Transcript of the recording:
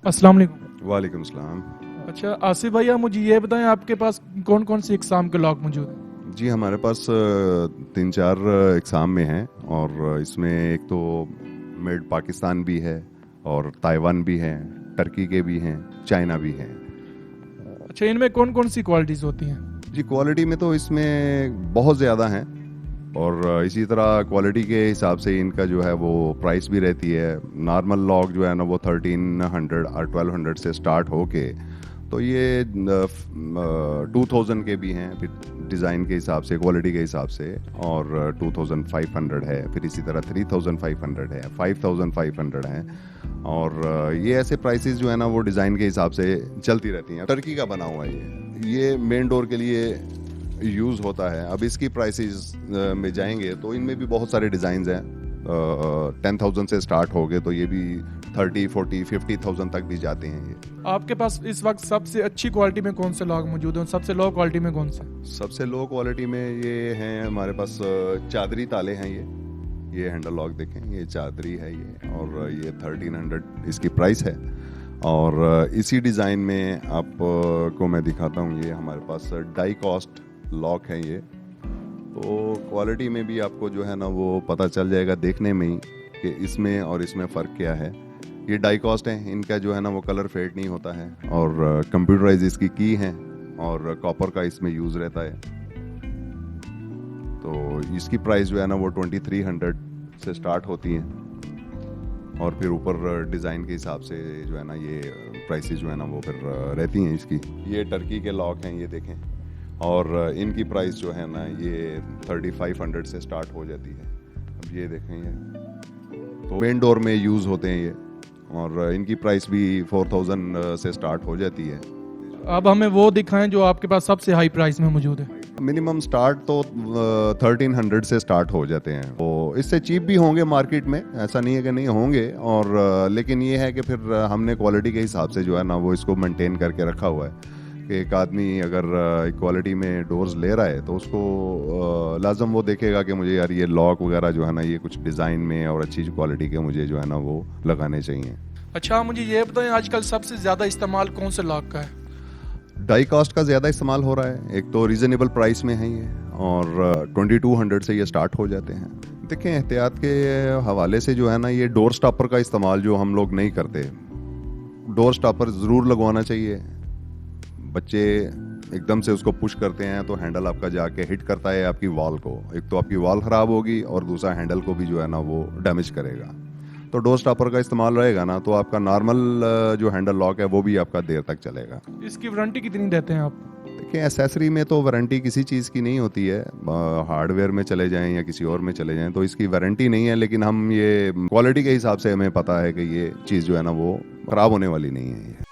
अस्सलाम वालेकुम। वालेकुम सलाम। अच्छा आसिफ भैया, मुझे ये बताएं आपके पास कौन कौन सी इकसाम के लॉक मौजूद हैं? जी हमारे पास 3-4 एग्ज़ाम में हैं और इसमें एक तो मेड पाकिस्तान भी है और ताइवान भी है, टर्की के भी हैं, चाइना भी हैं। अच्छा, इनमें कौन कौन सी क्वालिटीज़ होती हैं? जी क्वालिटी में तो इसमें बहुत ज़्यादा हैं और इसी तरह क्वालिटी के हिसाब से इनका जो है वो प्राइस भी रहती है। नॉर्मल लॉक जो है ना वो 1300 और 1200 से स्टार्ट होके तो ये 2000 के भी हैं, फिर डिज़ाइन के हिसाब से, क्वालिटी के हिसाब से, और 2500 है, फिर इसी तरह 3500 है, 5500 है। और ये ऐसे प्राइसेस जो है ना वो डिज़ाइन के हिसाब से चलती रहती हैं। टर्की का बना हुआ है ये मेन डोर के लिए यूज़ होता है। अब इसकी प्राइसेस में जाएंगे तो इनमें भी बहुत सारे डिज़ाइंस हैं। 10,000 से स्टार्ट हो गए तो ये भी 30, 40, 50,000 तक भी जाते हैं ये। आपके पास इस वक्त सबसे अच्छी क्वालिटी में कौन से लॉक मौजूद हैं? सबसे लो क्वालिटी में कौन से? सबसे लो क्वालिटी में ये हैं हमारे पास चादरी ताले हैं। ये हैंडल लॉक देखें, ये चादरी है ये, और ये 1300 इसकी प्राइस है। और इसी डिज़ाइन में आपको मैं दिखाता हूँ, ये हमारे पास डाई कास्ट लॉक है ये। तो क्वालिटी में भी आपको जो है ना वो पता चल जाएगा देखने में ही कि इसमें और इसमें फ़र्क क्या है। ये डाई कास्ट है, इनका जो है ना वो कलर फेड नहीं होता है, और कंप्यूटराइज इसकी की है और कॉपर का इसमें यूज़ रहता है। तो इसकी प्राइस जो है ना वो 2300 से स्टार्ट होती है, और फिर ऊपर डिज़ाइन के हिसाब से जो है ना ये प्राइसेस जो है ना वो फिर रहती हैं इसकी। ये टर्की के लॉक हैं, ये देखें, और इनकी प्राइस जो है ना ये 3500 से स्टार्ट हो जाती है। अब ये देखें, ये तो मेन डोर में यूज़ होते हैं ये, और इनकी प्राइस भी 4000 से स्टार्ट हो जाती है। अब हमें वो दिखाएं जो आपके पास सबसे हाई प्राइस में मौजूद है। मिनिमम स्टार्ट तो 1300 से स्टार्ट हो जाते हैं। तो इससे चीप भी होंगे मार्केट में, ऐसा नहीं है कि नहीं होंगे, और लेकिन ये है कि फिर हमने क्वालिटी के हिसाब से जो है ना वो इसको मेंटेन करके रखा हुआ है कि एक आदमी अगर क्वालिटी में डोर्स ले रहा है तो उसको लाजम वो देखेगा कि मुझे यार ये लॉक वगैरह जो है ना ये कुछ डिज़ाइन में और अच्छी क्वालिटी के मुझे जो है ना वो लगाने चाहिए। अच्छा, मुझे ये बताएं आजकल सबसे ज़्यादा इस्तेमाल कौन से लॉक का है? डाई कास्ट का ज़्यादा इस्तेमाल हो रहा है। एक तो रीज़नेबल प्राइस में है ये, और 2200 से ये स्टार्ट हो जाते हैं। देखें, एहतियात के हवाले से जो है ना ये डोर स्टॉपर का इस्तेमाल जो हम लोग नहीं करते, डोर स्टॉपर ज़रूर लगवाना चाहिए। बच्चे एकदम से उसको पुश करते हैं तो हैंडल आपका जाके हिट करता है आपकी वॉल को। एक तो आपकी वॉल ख़राब होगी और दूसरा हैंडल को भी जो है ना वो डैमेज करेगा। तो डोर स्टॉपर का इस्तेमाल रहेगा ना तो आपका नॉर्मल जो हैंडल लॉक है वो भी आपका देर तक चलेगा। इसकी वारंटी कितनी देते हैं आप? देखिए, एसेसरी में तो वारंटी किसी चीज़ की नहीं होती है। हार्डवेयर में चले जाएं या किसी और में चले जाएं तो इसकी वारंटी नहीं है, लेकिन हम ये क्वालिटी के हिसाब से हमें पता है कि ये चीज़ जो है ना वो ख़राब होने वाली नहीं है ये।